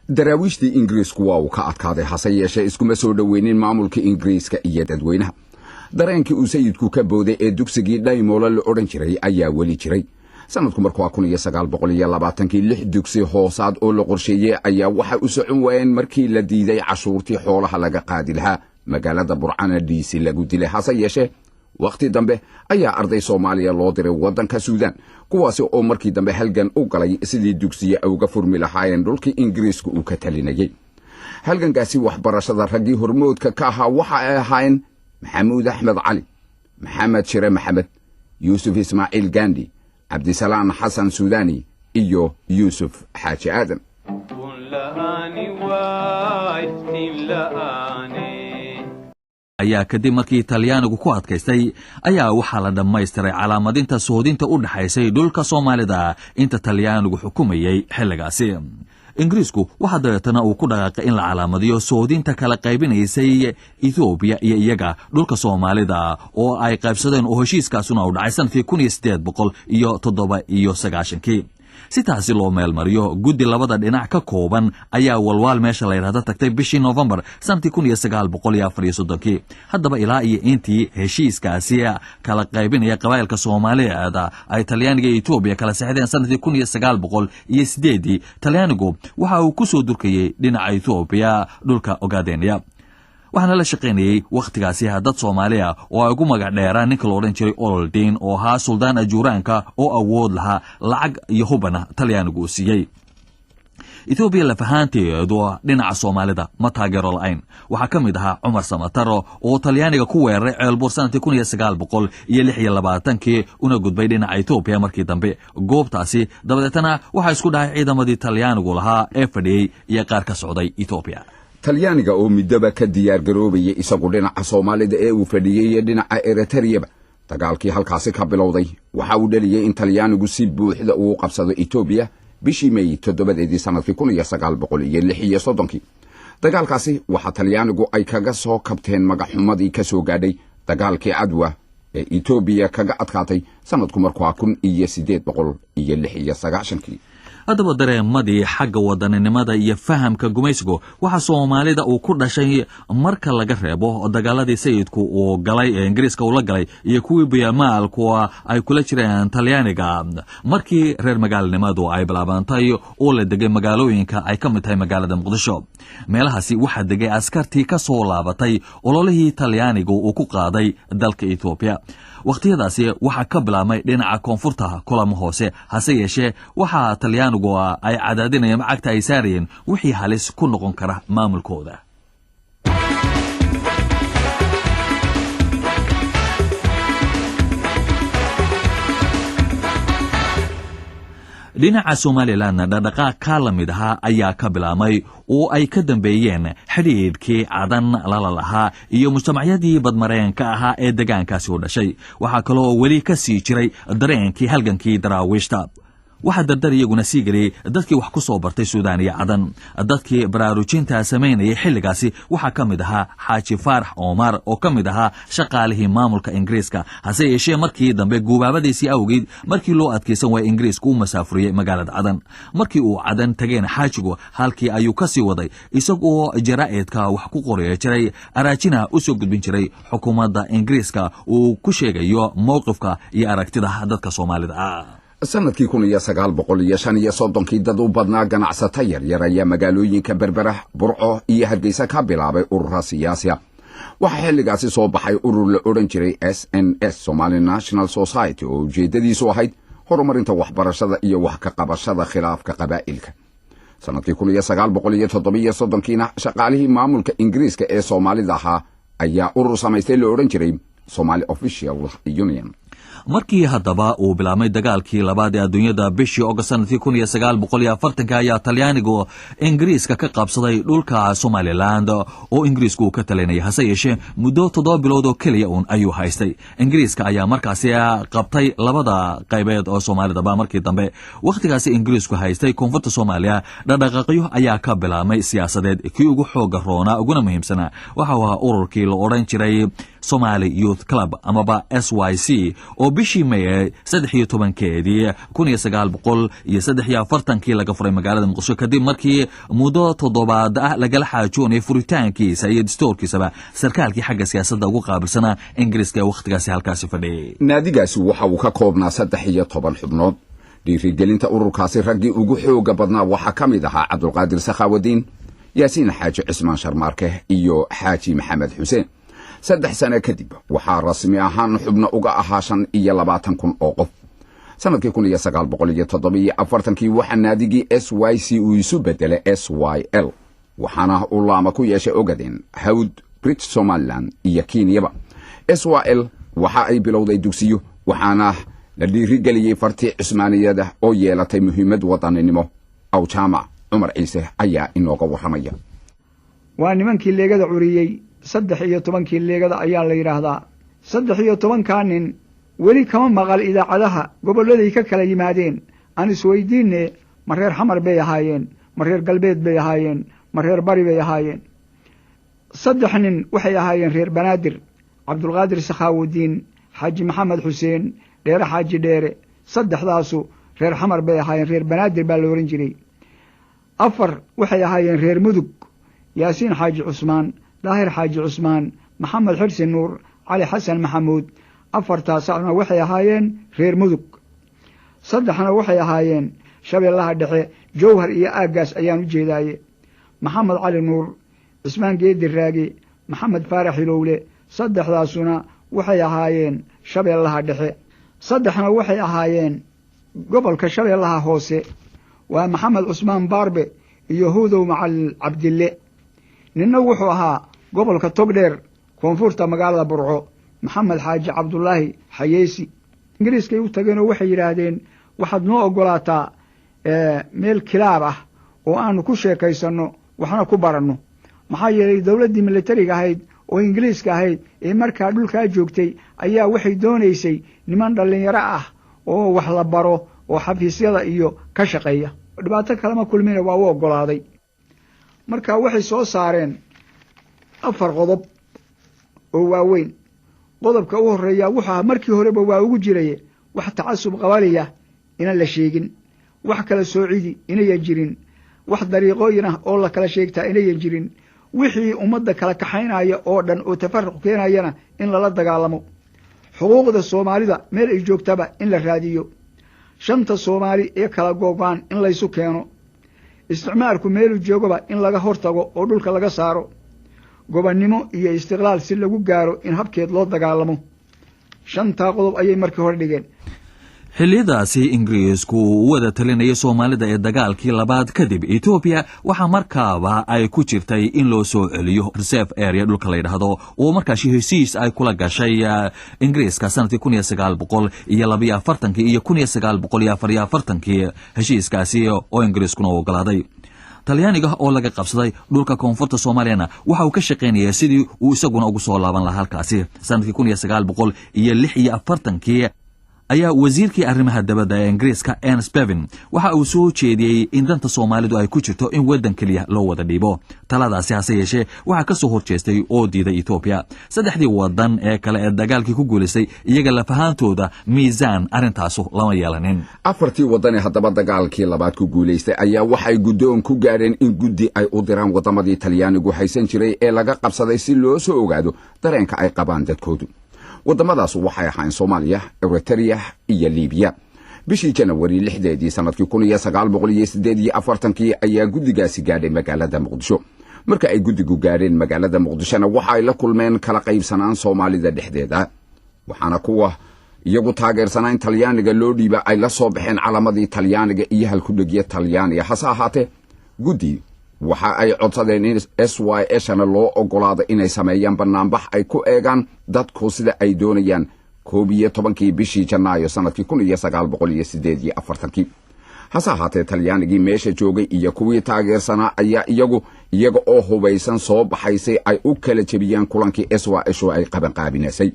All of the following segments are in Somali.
daraawiishtii ingiriisku waa uu ka adkaaday hase yeeshee iskuma soo dhoweynin maamulka ingiriiska iyo dadweynaha. dareenkii uu sayidku ka booday ee dugsigii Dhaymoole la odhan jiray ayaa weli jiray. sanadku markuu 1920 lix dugsi hoosaad oo la qorsheeyay ayaa waxa u socon waayeen markii la diiday cashuurtii xoolaha laga qaadi lahaa magaalada Burcana dhiisi lagu dilay. hase yeeshee waqti dambe ayaa arday Soomaaliya loo diray wadanka Suudaan, kuwaasi oo markii dambe halgan u galay sidii dugsiga uga furmi lahaayeen dhulkii ingiriisku uu ka talinayay. halgankaasi waxbarashada raggii hormoodka ka ahaa waxa ay ahaayeen محمود أحمد علي، محمد شيرة محمد، يوسف إسماعيل غاندي، عبد السلام حسن سوداني، إيو يوسف حاج آدم. ayaa kadib markii Talyaanigu ku adkaystay ayaa waxa la dhamaystiray calaamadinta soodinta u dhaxaysay dhulka Soomaalida inta Talyaanigu xukumayay xilligaasi. ingiriisku waxa dabeetana uu ku dhaqaaqay in la calaamadiyo soodinta kala qaybinaysay Ethiopia iyo iyaga dhulka Soomaalida oo ay qaybsadeen oo heshiiskaasuna u dhacay sanadkii 1897 si taasi loo meel mariyo guddi labada dhinac ka kooban ayaa walwal meesha la yiraahdo tagtay bishii November sanadkii 1934 haddaba ilaa iyo intii heshiiskaasi kala qaybinaya qabaylka Soomaaliyeed ay Talyaaniga iyo Ethiopia kala saxdeen sanadkii 1908 Talyaanigu waxa uu ku soo durkayay dhinaca Ethiopia dhulka Ogaadeniya. waxaana la shaqeynayay waqtigaasi dad Soomaaliya oo ay ugu magac dheeraan ninka la oran jiray Oldin oo ahaa suldaan ajuuraanka oo awood lahaa lacag iyo hubana Talyaanigu siiyay. Ethiopia la fahanteedu dhinaca Soomaalida ma taageero la'ayn. waxa kamid ahaa Umar Samataro oo Talyaaniga ku weeraray ceelbuur sanadkii 1926 una gudbay dhinaca Ethiopia markii dambe. goobtaasi dabadeetana waxa isku dhacay ciidamadii Talyaanigu lahaa ee fadhiyay iyo qaar ka socday Ethiopia. talyaaniga oo midaba ka diyaar garoobay isagu dhinaca Soomaalida ee uu fadhiyay dhinaca Eritrea. dagaalkii halkaasi ka bilowday waxa uu dhaliyay in Talyaanigu si buuxda uu qabsado Ethiopia bishii May 7 sanadkii 1936. dagaalkaasi waxa Talyaanigu ay kaga soo kabteen magaxumadii ka soo gaadhay dagaalkii Adwa ee Ethiopia kaga adkaatay sanadku markuu 1896. haddaba dareemadii xagga wadaninimada iyo fahamka gumaysigu waxa Soomaalida uu ku dhashay marka laga reebo dagaaladii sayidku uu galay ee Ingiriiska uu la galay iyo kuwii Biyaamaalku ay kula jireen Talyaaniga markii reer magaalnimadu ay bilaabantay oo la degay magaalooyinka ay ka mid tahay magaalada Muqdisho. meelahaasi waxa degay askartii ka soo laabatay ololihii Talyaanigu uu ku qaaday dalka Ethiopia. waqtiyadaasi waxa ka bilaabmay dhinaca koonfurta kulamo hoose hase yeeshee waxa Talyaanigu ay cadaadinayeen lacagta ay saareen wixii halis ku noqon kara maamulkooda. dhinaca Somaliland dhaqdhaqaaq ka lamid ah ayaa ka bilaabmay oo ay ka dambeeyeen xiriirkii cadan la lahaa iyo mujtamacyadii badmareenka ahaa ee deegaankaasi u dhashay. waxa kale oo weli ka sii jiray dareenkii halgankii daraawiishta. waxa dardar iyaguna sii galay dadkii wax ku soo bartay Suudaan iyo Cadan. dadkii baraarujinta sameynayay xilligaasi waxa kamid ahaa Xaaji Faarax Omar oo kamid ahaa shaqaalihii maamulka Ingiriiska. hase yeeshee markii dambe guubaabadiisii awgeed markii loo adkeysan waayay Ingiriisku masaafuriyay magaalada Cadan. markii uu Cadan tageen Xaajigu halkii ayuu ka sii waday isagoo jaraa'idka wax ku qoraya jiray araajina u soo gudbin jiray xukuumadda Ingiriiska uu ku sheegayo mowqifka iyo aragtida dadka Soomaalida. sanadkii 1935 dad u badnaa ganacsata yaryar ayaa magaalooyinka Berbera, Burco iyo Hargeysa ka bilaabay urur siyaasi ah. waxa xilligaasi soo baxay urur la oran jiray SNS Somali National Society oo ujeedadiisu ahayd horumarinta waxbarashada iyo wax ka qabashada khilaafka qabaa'ilka. sanadkii 1937 shaqaalihii maamulka Ingiriiska ee Soomaalida ahaa ayaa urur samaystay la oran jiray Somali Official Union. markii haddaba uu bilaabmay dagaalkii labaad ee adduunyada bishii August sanadkii 1940 ayaa Talyaanigu Ingiriiska ka qabsaday dhulka Somaliland oo Ingiriisku ka talinayay. hase yeeshee muddo 7 bilood oo kaliya ayuu haystay. Ingiriiska ayaa markaasi qabtay labada qaybeed oo Soomaalida markii dambe. waqtigaasi Ingiriisku haystay koonfurta Soomaaliya dhaqdhaqaaqyo ayaa ka bilaabmay siyaasadeed kii ugu xoog roona uguna muhiimsana waxa uu ururkii la oran jiray Somali Youth Club amaba SYC oo bishii May 13keedii 1943 laga furay magaalada Muqdisho kadib markii muddo toddobaad ah laga xaajoonay furitaankiisa iyo dastuurkiisaba sarkaalkii xagga siyaasadda ugu qaabilsanaa Ingiriiska waqtigaasi halkaasi fadhiyay. naadigaasi waxa uu ka koobnaa 13 xubnood. dhiirigelinta ururkaasi raggii ugu xooga badnaa waxaa ka mid ahaa Cabdulqaadir Sakhaawadiin, Yaasiin Xaaji Cismaan Sharmaarke iyo Xaaji Maxamed Xuseen. 3 sano kadib waxaa rasmi ahaan xubno uga ahaa 25,000 oo qof. sanadkii 1947 waxaa naadigii SYC uu isu bedelay SYL, waxaana uu laama ku yeeshay Ogaden, Hawd, British Somaliland iyo Kenyaba. SYL waxa ay bilowday dugsiyo, waxaana la dhiirigeliyey fartii Cusmaaniyada oo yeelatay muhiimad wadaninimo. Aw Jaamac Cumar Ciise ayaa inooga warramaya. waa nimankii leegada curiyey 13 leegada ayaa la yiraahdaa. 13 nin weli kama maqal idaacadaha gobolladay ka kala yimaadeen. aan isweydiinay ma reer xamar bay ahaayeen, ma reer galbeed bay ahaayeen, ma reer bari bay ahaayeen. 3 nin waxay ahaayeen reer Banaadir, Cabdulqaadir Sakhaawadiin, Xaaji Maxamed Xuseen, Dheere Xaaji Dheere. 3daasu reer xamar bay ahaayeen, reer Banaadir baa la oran jiray. 4 waxay ahaayeen reer Mudug, Yaasiin Xaaji Cusmaan, Daahir Xaaji Cusmaan, Maxamed Xirsi Nuur, Cali Xasan Maxamuud. 4taasna waxay ahaayeen reer Mudug. 3na waxay ahaayeen Shabeellaha Dhexe, Jowhar iyo aagaas ayaan u jeedaaye. Maxamed Cali Nuur, Cismaan Geedi Raagi, Maxamed Faarax Hilowle. 3daasuna waxay ahaayeen Shabeellaha Dhexe. 3na waxay ahaayeen gobolka Shabeellaha Hoose, waa Maxamed Cusmaan Baarbe iyo Hudow Macal Cabdille. ninna wuxuu ahaa gobolka Togdheer, koonfurta magaalada Burco, Maxamed Xaaji Cabdullaahi Xayeesi. Ingiriiskay u tageen oo waxay yiraahdeen waxaad noo ogolaataa meel kilaab ah oo aanu ku sheekaysano waxna ku baranno. maxaa yeelay dawladdii militariga ahayd oo Ingiriiska ahayd ee markaa dhulka joogtay ayaa waxay doonaysay niman dhalinyaro ah oo wax la baro oo xafiisyada iyo ka shaqeeya. dhibaato kale ma kulmina waa u ogolaaday. marka waxay soo saareen 4 qodob oo waaweyn. qodobka u horeeya waxa markii horeba waa ugu jiray wax tacasub qabaliya inaan la sheegin, wax kala soocidi inay jirin, wax dariiqooyin ah oo la kala sheegtaa inay jirin, wixii ummadda kala kaxaynaya oo dhan oo tafarruq keenayana in lala dagaalamo. xuquuqda Soomaalida meel ay joogtaba in la raadiyo. shanta Soomaali ee kala go'aan in la isu keeno. isticmaalku meel joogaba in laga hortago oo dhulka laga saaro. gobonnimo iyo istiqlaal si lagu gaaro in habkeed loo dagaalamo. 5 qodob ayay markii hore dhigeen. xillidaasi Ingiriisku uu wada talinayay Soomaalida ee dagaalkii labaad kadib Ethiopia waxa markaaba ay ku jirtay in loo soo celiyo reserve area dhulka la yiraahdo oo markaas heshiis ay kula gashay Ingiriiska sanadkii 1942 iyo 1944 heshiiskaasi oo Ingiriiskuna ogolaaday. Talyaaniga oo laga qabsaday dhulka koonfurta Soomaaliyana waxa uu ka shaqeynayay sidii uu isaguna ugu soo laaban lahaa halkaasi. sanadkii 1946 ayaa wasiirkii arrimaha dibadda ee Ingiriiska Ernest Bevin waxa uu soo jeediyay in danta Soomaalidu ay ku jirto in wadan kaliya loo wada dhiibo. taladaasi hase yeeshee waxa ka soo horjeestay oo diiday Ethiopia. 3 wadan ee kale ee dagaalkii ku guuleystay iyaga la fahaantooda miisaan arintaas lama yeelanin. 4 wadan ee haddaba dagaalkii labaad ku guuleystay ayaa waxay guddoon ku gaareen in guddi ay u diraan wadamadii Talyaanigu haysan jiray ee laga qabsaday si loo soo ogaado dareenka ay qabaan dadkoodu. wadamadaas waxay ahaayeen Soomaaliya, Eritrea iyo Liibiya. bishii Janawari 6 sanadkii 1948 ayaa guddigaasi gaadhay magaalada Muqdisho. marka ay guddigu gaareen magaalada Muqdishona waxa ay la kulmeen kala qaybsanaan Soomaalida dhexdeeda, waxaana kuwa iyagu taageersanaan Talyaaniga loo dhiiba ay la soo baxeen calamadii Talyaaniga iyo halkudhigyo Talyaaniga. hase ahaatee guddi waxa ay codsadeen in SYL loo ogolaado inay sameeyaan banaanbax ay ku eegaan dadku sida ay doonayaan 11 bishii Janaayo sanadkii 1948. hase ahaatee Talyaanigii meesha joogay iyo kuwii taageersanaa ayaa iyaga oo hubaysan soo baxaysay ay u kala jebiyeen kulankii SYL ay qabanqaabinaysay.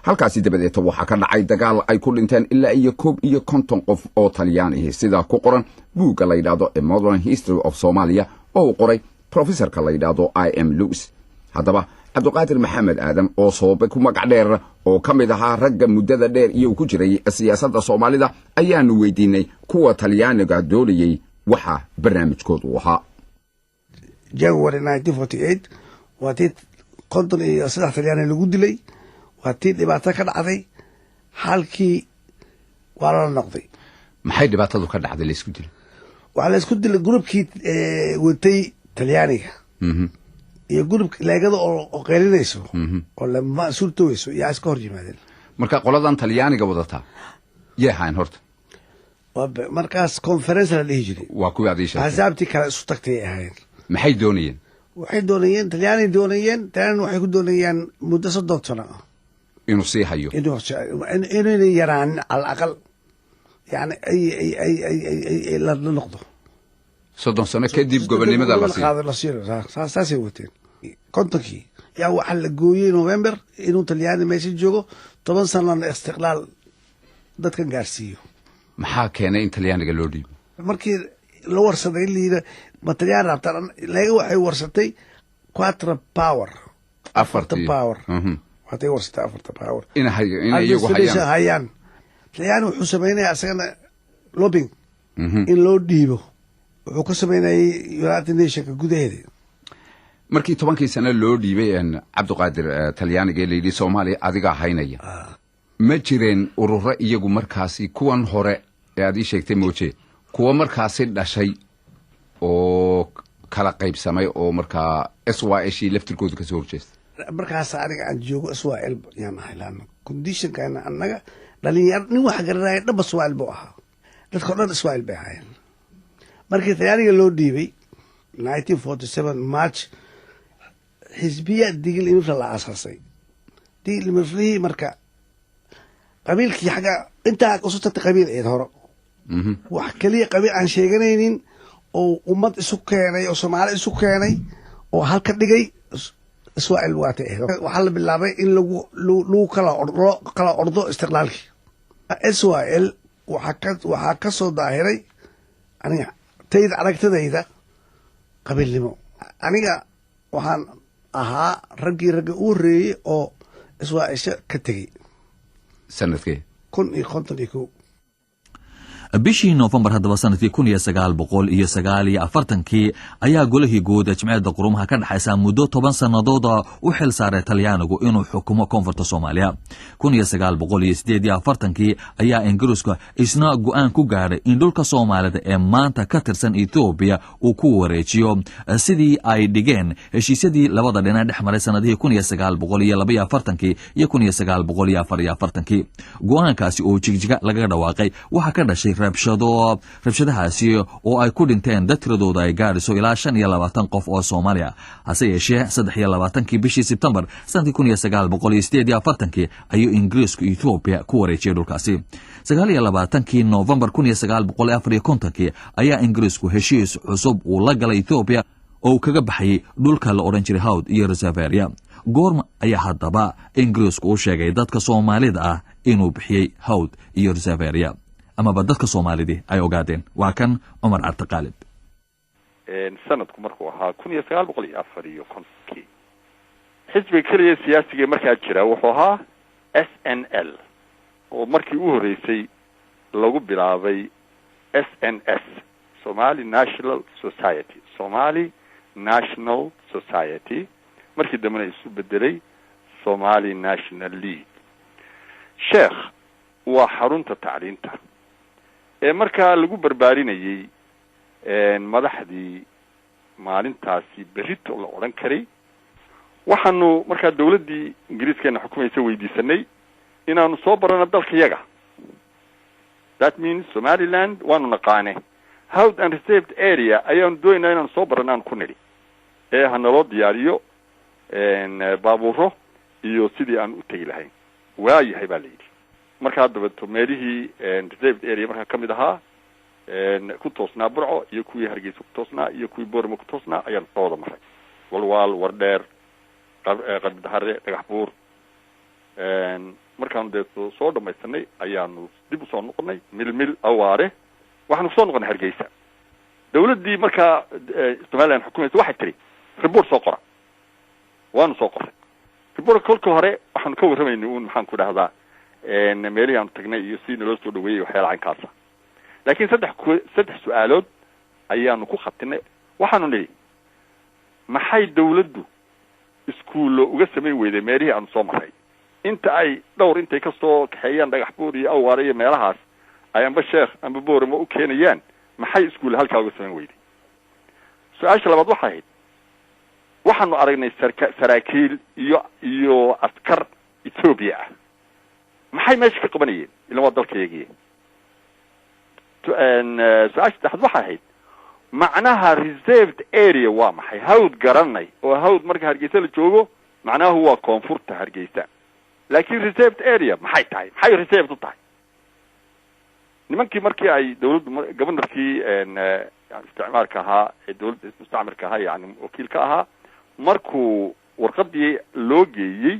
halkaasi dabadeed waxa ka dhacay dagaal ay ku dhinteen ilaa iyo 50 qof oo Talyaani sida ku qoran buugga la yiraahdo A Modern History of Somalia oo qoray professorka la yiraahdo I.M. Lewis. haddaba cabdiqaadir maxamed aadan oo soobe ku magac dheer oo ka mid ahaa ragga muddada dheer iyo ku jiray siyaasadda Soomaalida ayaanu weydiinay kuwa Talyaaniga doonayay waxa barnaamijkoodu u ahaa. January 1948 waati qodon iyo saddex Talyaani lagu dilay waati dhibaato ka dhacday halkii waa la noqday. maxay dhibaatadu ka dhacday la isku dilay? waxa la isku dilay groupkii watay Talyaaniga iyo group leegada oo qeylinayso oo lama suurtooyso yaa iska hor yimaadeen. marka qoladan Talyaaniga wadata yahaan horta markaas conference la dhihi jiray waa kuwa adiisha hasaabti kala isu tagtay ahayn. maxay doonayeen? waxay doonayeen Talyaani waxay ku doonayeen muddo 30 sano inuu sii hayo inuu yaraan al aqal يعني اي لا نقطه 30 sano kadib gobonimada la siiyo saasay wateen kontonkii yaa waxa la gooyay November inuu Talyaani meesha joogo 10 sano istiqlaal dadka gaarsiiyo. maxaa keenay in Talyaaniga loo dhiibo? markii la warsaday liida Talyaani rabtaan leega waxay warsatay 4 power waxay warsatay 4 power in iyagu hayaan Talyaani wuxuu sameeyay asagana lobbying in loo dhiibo wuxuu ka sameeyay United Nations gudaheeda. markii 10 sano loo dhiibay cabdiqaadir Talyaaniga leeydi Soomaaliya adiga haynaya ma jireen ururo iyagu markaasi kuwan hore ee aad sheegtay mooje kuwa markaasi dhashay oo kala qaybsamay oo markaa SYL laftirkoodu ka soo horjeestay? markaas aniga aan joogo SYL yaan haylaan condition kana anaga dhalinyar nin wax garanay dhab SYL buu ahaa dadka dhan SYL bay ahaayeen. markii Talyaaniga loo dhiibay 1947 March xisbiya digil imir la aasasay digil imir marka qabiilkii xaga inta ka soo tagtay qabiil ee hore wax kaliya qabiil aan sheeganaynin oo ummad isu keenay oo Soomaali isu keenay oo halka dhigay SYL waata waxa la bilaabay in lagu kala ordo istiqlaalkii. SYL waxa ka soo daahiray aniga tayda aragtadayda qabiilnimo. aniga waxaan ahaa ragii u horeeyay oo SYL ka tagay sanadkii 1951. bishii November haddaba sanadkii 1949 ayaa golihii guud ee Jimciyadda Quruumaha ka dhaxaysa muddo 10 sanadood u xil saaray Talyaanigu inuu xukumo koonfurta Soomaaliya. 1948 ayaa Ingiriisku isna go'aan ku gaaray in dhulka Soomaalida ee maanta ka tirsan Ethiopia uu ku wareejiyo sidii ay dhigeen heshiisyadii labada dhinac dhex maray sanadihii 1942 iyo 1944. go'aankaasi oo jigjiga laga dhawaaqay waxa ka dhashay rabshadahaasi oo ay ku dhinteen dad tiradooda ay gaarayso ilaa 25 qof oo Soomaaliya. hase yeeshee 23 bishii September sanadkii 1948 ayuu Ingiriisku Ethiopia ku wareejiyay dhulkaasi. 29 November 1954 ayaa Ingiriisku heshiis cusub uu la galay Ethiopia oo kaga baxay dhulka la oran jiray Hawd iyo Reservoir. goorma ayaa haddaba Ingiriisku u sheegay dadka Soomaalida ah inuu bixiyay Hawd iyo Reservoir ama dadka Soomaalida ay ogaadeen? waa kan Umar Artaqaalib. sanadku markuu ahaa 1954 xisbiga kaliya siyaasiga markaa jira wuxuu ahaa SNL oo markii u horeysay lagu bilaabay SNS Somali National Society markii dambena isu bedelay Somali National League. sheekh waa xarunta tacliinta ee markaa lagu barbaarinayay madaxdii maalintaasi berito la oran karay. waxaanu markaa dawladdii Ingiriiska xukumaysa weydiisanay inaanu soo barano dalkayaga. that means Somaliland waanu naqaane Hawd and Reserved area ayaanu doonayna inaanu soo baranaan ku nidhi ee hanaloo diyaariyo baabuuro iyo sidii aan u tegi lahayn. waayahay baa layidhi. markaa dabato meelihii reserved area markaa ka mid ahaa ku toosnaa Burco iyo kuwii Hargeysa ku toosnaa iyo kuwii Boorama ku toosnaa ayaan soo wada maray. walwaal wardheer qarbidahare dhagax buur markaanu dee soo dhamaysanay ayaanu dib u soo noqonay milmil awaare waxaanu kusoo noqonay Hargeysa. dawladdii markaa Somaliland xukumaysa waxay tiri report soo qora. waanu soo qoray kolka hore waxaanu ka warramaynay uun maxaan ku dhahdaa meelihii aanu tagnay iyo si naloo soo dhaweeyey waxyaala caynkaasa laakiin saddex su-aalood ayaanu ku khatinay waxaanu nidhi maxay dawladdu iskuullo uga samayn weyday meelihii aanu soo marray inta ay dhowr intay ka soo kaxeeyaan dhagax buur iyo awaare iyo meelahaas ay amba sheekh amba boorama u keenayaan maxay iskuulle halkaa uga samayn weyday su-aasha labaad waxay ahayd waxaanu aragnay saraakiil iyo askar Ethiopia ah maxay meesha ka qabanayeen ilaa waa dalkayagiye su-aasha saddexaad waxay ahayd macnaha reserved area waa maxay hawd garanay oo hawd marka Hargeysa la joogo macnahu waa koonfurta Hargeysa laakiin reserved area maxay tahay maxay reserved u tahay nimankii markii ay dawladdu governorkii isticmaalka ahaa ee dawladda mustacmarka ahaa yani wakiilka ahaa markuu warqadii loo geeyey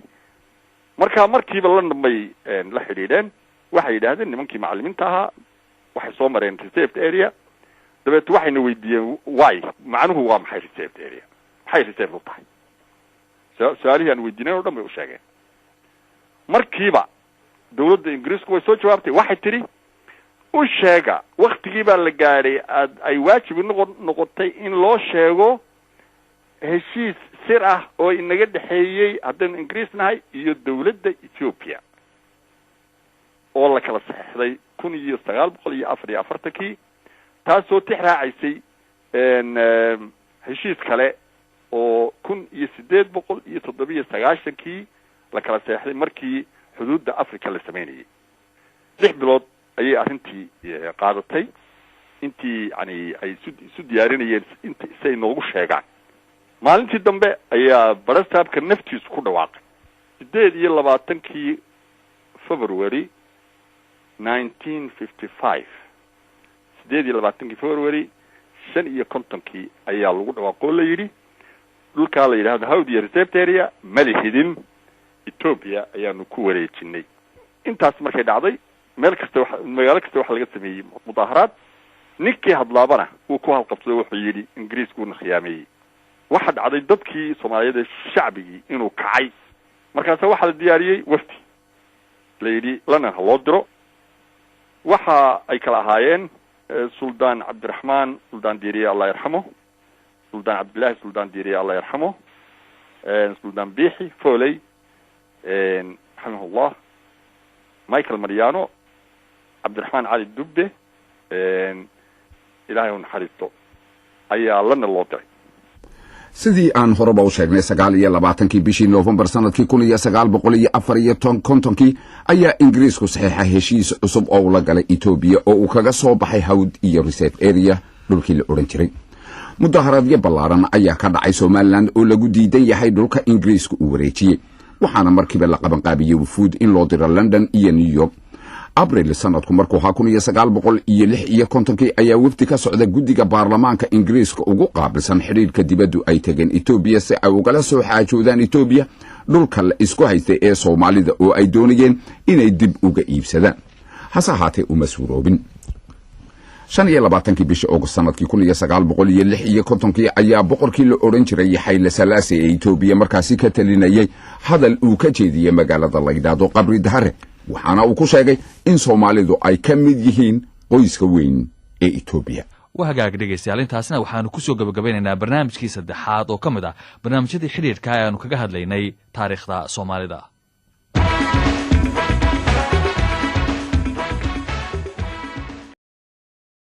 markiiba la dambay la xidhiidheen waxay yidhaahdeen nimankii macallimiinta ahaa waxay soo mareen reserved area dabeet waxayna weydiiyeen why macnuhu waa maxay reserved area maxay reserved u tahay su-aalihii aan weydiineen oo dhan bay u sheegeen markiiba dawladda ingiriisku way soo jawaabtay waxay tidhi u sheega waktigii baa la gaadhay ay waajib noqotay in loo sheego heshiis sir ah oo inaga dhexeeyey haddaynu ingiriis nahay iyo dawladda Ethiopia oo la kala saxeixday 1944 taasoo tixraacaysay heshiis kale oo 1897 la kala saxeixday markii xuduudda Afrika la sameeyay 6 bilood ayay arrintii qaadatay intii yani ay isu diyaarinayeen inay noogu sheegaan maalintii dambe ayaa barastaabka naftiisu ku dhawaaqay 28 February 1955 February 55 ayaa lagu dhawaaqo la yiri dhulka la yiraahdo hawd iyo reserved area malihidin Ethiopia ayaanu ku wareejinay intaas markay dhacday magaalo kasta waxa laga sameeyay mudaharaad ninkii hadlaabana uu ku halqabsaday wuxuu yiri ingiriisku na khiyaameeyay waxa dhacday dadkii Soomaaliyeed shacbigii inuu kacay markaas waxa la diyaariyay wafdi la yiri lana loo diro waxa ay kala ahaayeen Sultan Abdurrahman Sultan Diiriye Allah yarxamo Sultan Abdullah Sultan Diiriye Allah yarxamo Sultan Biixi Foley rahimahullah Michael Mariano Abdurrahman Ali Dubbe ilaahay uu naxariisto ayaa lana loo diray sidii aan horeba u sheegnay 29 bishii November sanadkii 1954 ayaa Ingiriisku saxeexay heshiis cusub oo la galay Ethiopia oo uu kaga soo baxay hawd iyo reserved area dhulkii la oran jiray mudaharaadyo ballaaran ayaa ka dhacay Somaliland oo lagu diidan yahay dhulka Ingiriisku uu wareejiyay waxaana markiiba la qaban qaabiyay wufuud in loo diro London iyo New York April sanadku markuu 1956 ayaa wafdi ka socda guddiga baarlamaanka Ingiriiska ugu qaabilsan xiriirka dibaddu ay tageen Ethiopia si ay ugala soo xaajoodaan Ethiopia dhulka la isku haystay ee Soomaalida oo ay doonayeen inay dib uga iibsadaan hase ahaatee uma suuroobin 25 bishii August sanadkii 1956 ayaa boqorkii la oran jiray Haile Selassie ee Ethiopia markaasi ka talinayay hadal uu ka jeediyay magaalada la yiraahdo Qabri Dahare waxaana uu ku sheegay in Soomaalidu ay ka mid yihiin qoyska weyn ee Ethiopia وهاجاك dhegeystayaal intaasna waxaanu ku soo gabagabeynaynaa barnaamijkii saddexaad oo kamid ah barnaamijyadii xiriirka ee aanu kaga hadlaynay taariikhda Soomaalida